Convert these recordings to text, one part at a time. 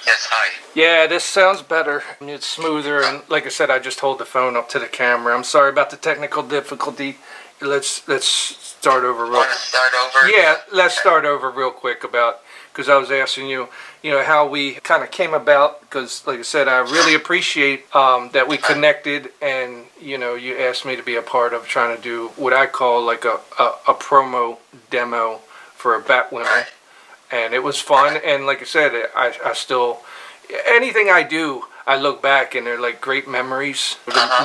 Yes, hi. Yeah, this sounds better. It's smoother, and like I said, I just hold the phone up to the camera. I'm sorry about the technical difficulty. Let's start over real. Want to start over? Yeah, let's start over real quick about because I was asking you, how we kind of came about. Because, like I said, I really appreciate that we connected, and you asked me to be a part of trying to do what I call like a promo demo for Batwomen. Right. And it was fun. And like I said, I still, anything I do, I look back and they're like great memories.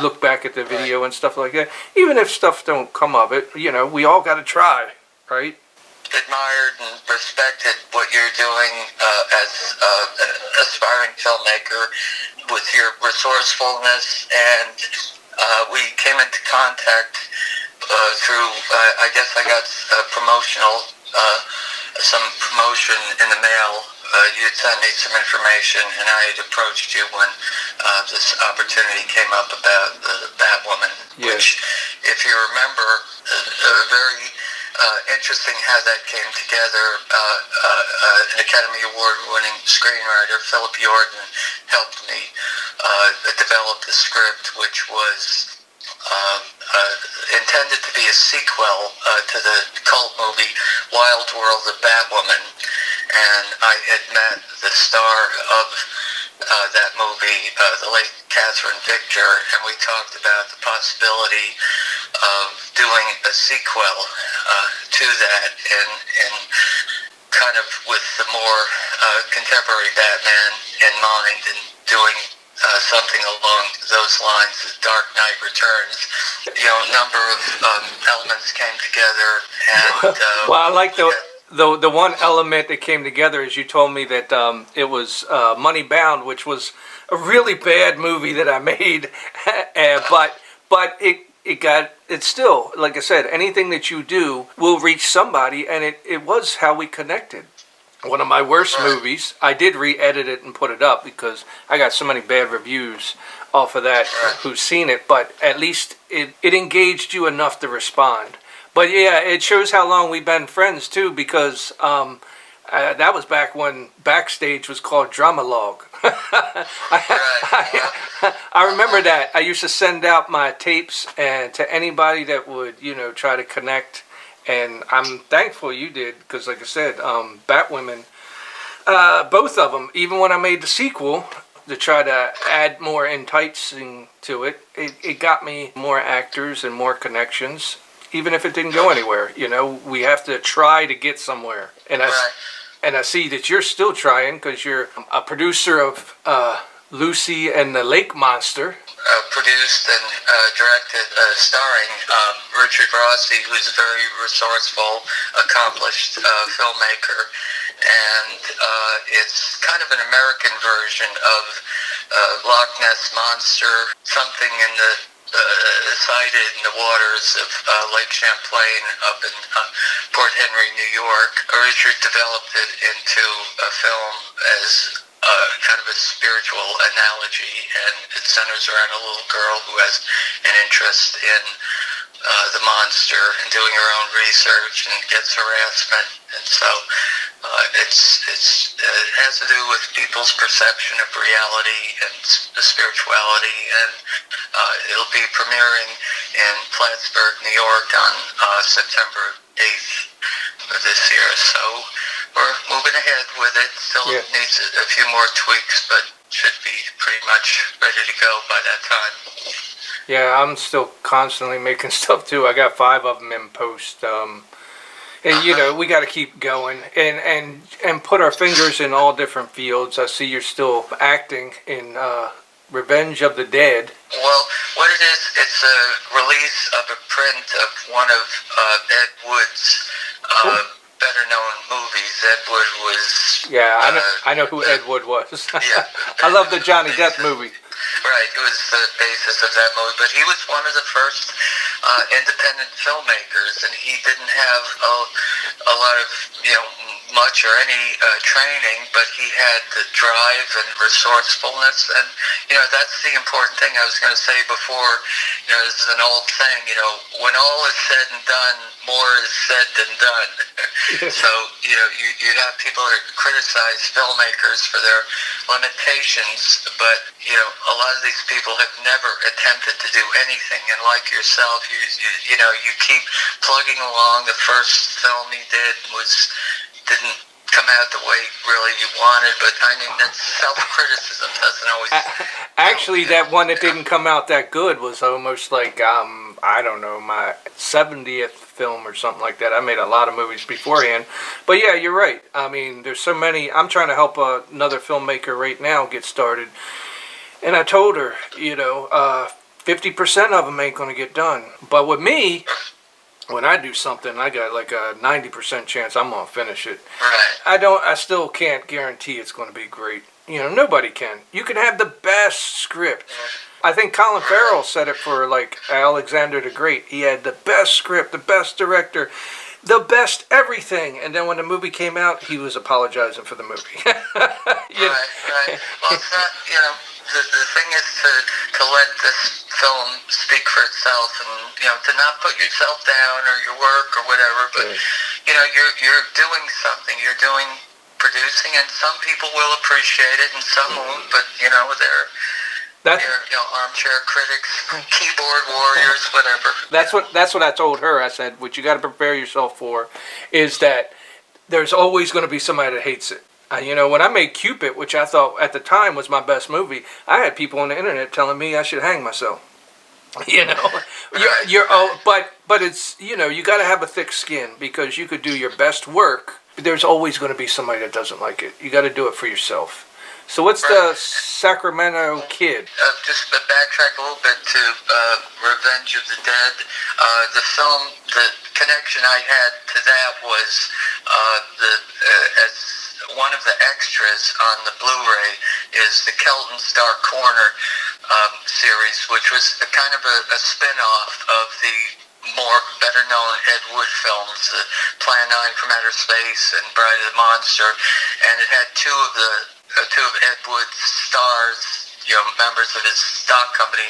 Look back at the video and stuff like that. Even if stuff don't come of it, we all got to try, right? Admired and respected what you're doing as an aspiring filmmaker with your resourcefulness, and we came into contact through, I guess I got some promotion in the mail. You had sent me some information, and I had approached you when this opportunity came up about the Batwoman, which, if you remember, very interesting how that came together. An Academy Award-winning screenwriter, Philip Jordan, helped me develop the script, which was intended to be a sequel to the cult movie Wild World of Batwoman, and I had met the star of that movie, the late Catherine Victor, and we talked about the possibility of doing a sequel to that, and kind of with the more contemporary Batman in mind, and doing something along those lines as Dark Knight Returns. A number of elements came together, and well, I like the one element that came together is you told me that it was Money Bound, which was a really bad movie that I made, but it's still, like I said, anything that you do will reach somebody, and it was how we connected. One of my worst movies, I did re-edit it and put it up because I got so many bad reviews off of that who've seen it, but at least it engaged you enough to respond. But yeah, it shows how long we've been friends too, because that was back when Backstage was called Dramalog. I remember that. I used to send out my tapes and to anybody that would, try to connect. And I'm thankful you did, because like I said, Batwomen, both of them, even when I made the sequel to try to add more enticing to it, it got me more actors and more connections, even if it didn't go anywhere. We have to try to get somewhere. And I see that you're still trying, because you're a producer of Lucy and the Lake Monster. Produced and directed, starring Richard Rossi, who's a very resourceful, accomplished filmmaker, and it's kind of an American version of Loch Ness Monster, something in the sighted in the waters of Lake Champlain up in Port Henry, New York. Richard developed it into a film as kind of a spiritual analogy, and it centers around a little girl who has an interest in the monster and doing her own research and gets harassment, and so it has to do with people's perception of reality and spirituality, and it'll be premiering in Plattsburgh, New York on September 8th of this year, so we're moving ahead with it. Still needs a few more tweaks, but should be pretty much ready to go by that time. Yeah, I'm still constantly making stuff too. I got 5 of them in post. And we got to keep going and put our fingers in all different fields. I see you're still acting in Revenge of the Dead. Well, what it is, it's a release of a print of one of Ed Wood's better known movies. Ed Wood was... Yeah, I know who Ed Wood was. Yeah. I love the Johnny Depp movie. Right, it was the basis of that movie, but he was one of the first independent filmmakers, and he didn't have a lot of much or any training, but he had the drive and resourcefulness, and that's the important thing. I was going to say before, this is an old saying. When all is said and done, more is said than done. So you have people that criticize filmmakers for their limitations, but a lot of these people have never attempted to do anything, and like yourself, you keep plugging along. The first film he did didn't come out the way really you wanted, but I mean, that's self-criticism doesn't always. Actually, that one that didn't come out that good was almost like I don't know, my 70th film or something like that. I made a lot of movies beforehand, but yeah, you're right. I mean, there's so many. I'm trying to help another filmmaker right now get started, and I told her, 50% of them ain't gonna get done, but with me. When I do something, I got like a 90% chance I'm gonna finish it. Right. I still can't guarantee it's gonna be great. Nobody can. You can have the best script. I think Colin Farrell said it for like Alexander the Great. He had the best script, the best director, the best everything. And then when the movie came out, he was apologizing for the movie. Right. Well, it's not, the thing is to let this film speak for itself, and to not put yourself down or your work or whatever, but you're doing something. You're producing, and some people will appreciate it and some won't, but they're armchair critics, keyboard warriors, whatever. That's what I told her. I said, what you got to prepare yourself for is that there's always going to be somebody that hates it. When I made Cupid, which I thought at the time was my best movie, I had people on the internet telling me I should hang myself. But it's you got to have a thick skin, because you could do your best work. But there's always going to be somebody that doesn't like it. You got to do it for yourself. So what's the Sacramento Kid? Just to backtrack a little bit to Revenge of the Dead. The film, the connection I had to that was as one of the extras on the Blu-ray is the Kelton's Dark Corner series, which was a kind of a spin-off of the better-known Ed Wood films, Plan 9 from Outer Space and Bride of the Monster, and it had two of Ed Wood's stars, members of his stock company,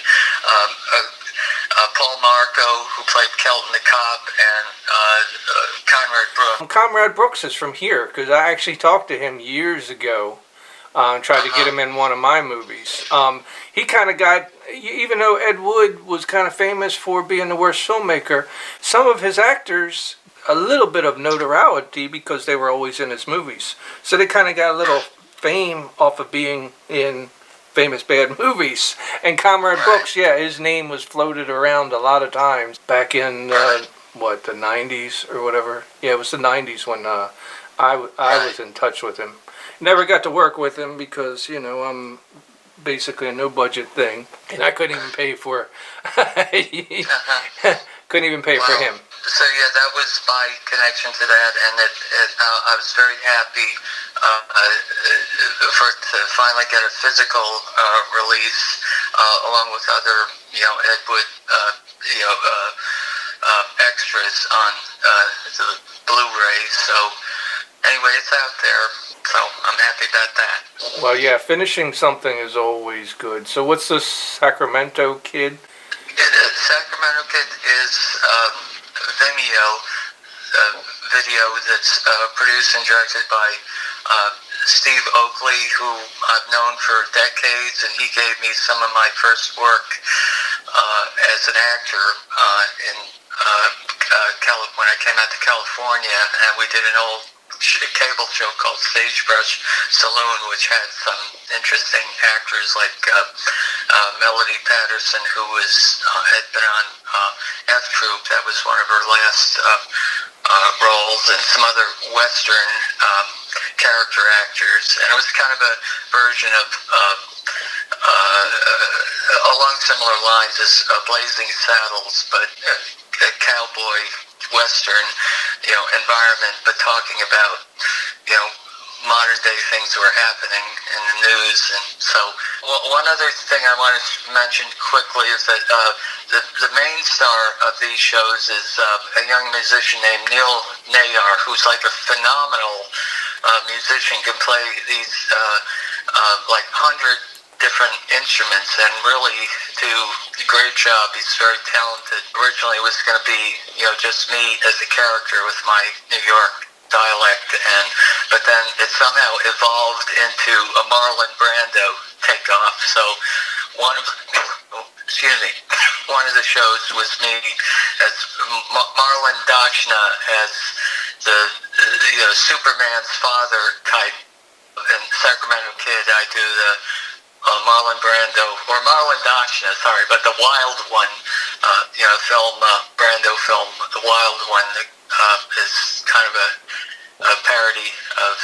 Paul Marco, who played Kelton the cop, and Conrad Brooks. Conrad Brooks is from here, because I actually talked to him years ago, tried to get him in one of my movies. He kind of got, even though Ed Wood was kind of famous for being the worst filmmaker, some of his actors, a little bit of notoriety because they were always in his movies. So they kind of got a little fame off of being in famous bad movies. And Conrad Brooks, his name was floated around a lot of times back in the 90s or whatever. Yeah, it was the 90s when I was in touch with him. Never got to work with him because I'm basically a no budget thing, and I couldn't even pay for couldn't even pay for him. So that was my connection to that, and I was very happy to finally get a physical release along with other Ed Wood extras on the Blu-ray. So anyway, it's out there. So I'm happy about that. Well, yeah, finishing something is always good. So what's the Sacramento Kid? Sacramento Kid is Vimeo video that's produced and directed by Steve Oakley, who I've known for decades, and he gave me some of my first work as an actor when I came out to California, and we did an old cable show called Sagebrush Saloon, which had some interesting actors like Melody Patterson, who had been on F Troop. That was one of her last roles, and some other Western character actors. And it was kind of a version of along similar lines as Blazing Saddles, but a cowboy Western, environment, but talking about, modern day things were happening in the news. And so, one other thing I wanted to mention quickly is that the main star of these shows is a young musician named Neil Nayar, who's like a phenomenal musician, can play these like 100 different instruments and really do a great job. He's very talented. Originally it was going to be, just me as a character with my New York dialect, but then it somehow evolved into a Marlon Brando takeoff. So one of the shows was me as Marlon Doshna, as the Superman's father type. In Sacramento Kid, I do the Marlon Brando, or Marlon Doshna, sorry, but the wild one, Brando film, the wild one is kind of a parody of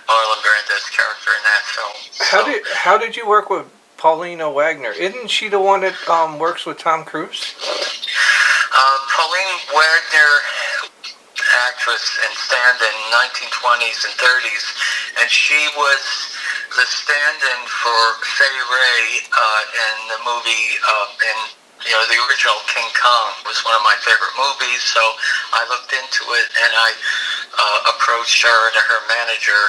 Marlon Brando's character in that film. So, How did you work with Paulina Wagner? Isn't she the one that works with Tom Cruise? Pauline Wagner, actress and stand-in 1920s and 30s, and she was the stand-in for Fay Wray in the movie, the original King Kong was one of my favorite movies, so I looked into it and I approached her and her manager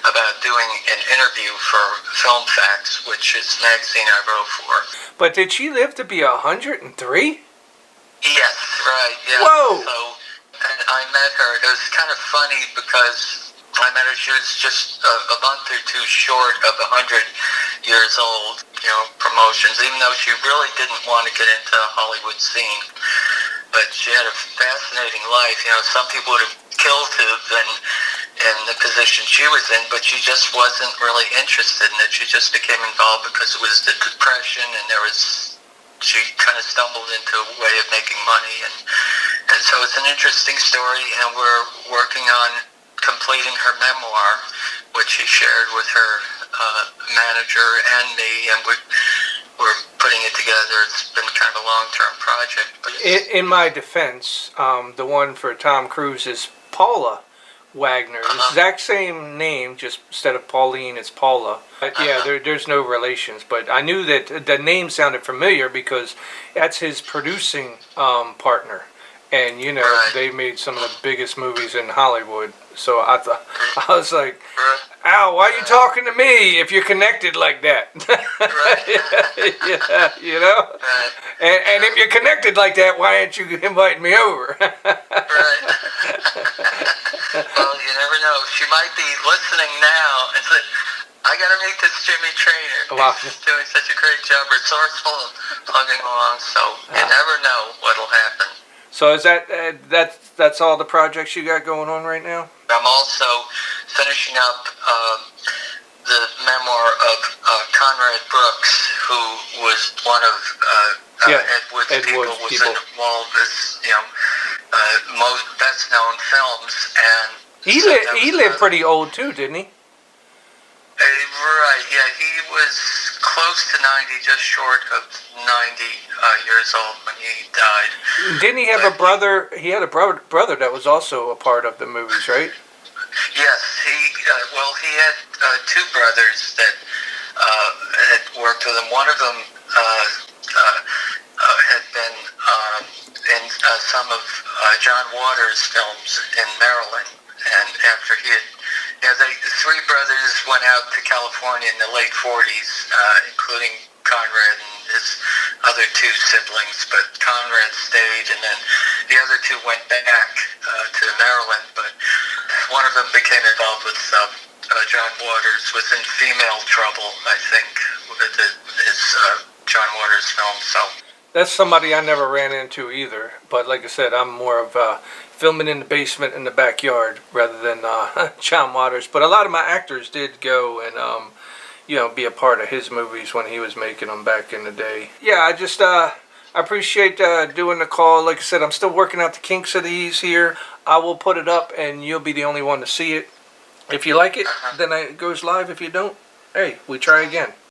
about doing an interview for Film Facts, which is a magazine I wrote for. But did she live to be 103? Yes, right, yeah. Whoa! So, and I met her. It was kind of funny because I met her. She was just a month or two short of 100 years old. Promotions, even though she really didn't want to get into the Hollywood scene. But she had a fascinating life. Some people would have killed to have been in the position she was in, but she just wasn't really interested in it. She just became involved because it was the Depression, and she kind of stumbled into a way of making money, and so it's an interesting story, and we're working on completing her memoir, which she shared with her manager and me, and we're putting it together. It's been kind of a long-term project. But In my defense, the one for Tom Cruise is Paula Wagner. The exact same name, just instead of Pauline, it's Paula. But yeah, there's no relations. But I knew that the name sounded familiar because that's his producing partner. And, Right. they made some of the biggest movies in Hollywood. So I was like, Al, why are you talking to me if you're connected like that? Right. Yeah, Right. And if you're connected like that, why aren't you inviting me over? Right. Well, you never know. She might be listening now and say, I got to meet this Jimmy Traynor. Wow. He's just doing such a great job, resourceful, and plugging along. So you never know what'll happen. So is that's all the projects you got going on right now? I'm also finishing up the memoir of Conrad Brooks, who was one of Ed Wood's people, was involved as most best known films, and He lived pretty old too, didn't he? Right, yeah, he was close to 90, just short of 90 years old when he died. Didn't he have a brother? He had a brother that was also a part of the movies, right? Yes, he had two brothers that had worked with him. One of them had been in some of John Waters' films in Maryland, and after he had, the three brothers went out to California in the late 40s, including Conrad and his other two siblings, but Conrad stayed, and then the other two went back to Maryland, but one of them became involved with John Waters, was in Female Trouble, I think, with his John Waters film, so. That's somebody I never ran into either, but like I said, I'm more of filming in the basement in the backyard rather than John Waters. But a lot of my actors did go and be a part of his movies when he was making them back in the day. Yeah, I just I appreciate doing the call. Like I said, I'm still working out the kinks of these here. I will put it up, and you'll be the only one to see it. If you like it, then it goes live. If you don't, hey, we try again.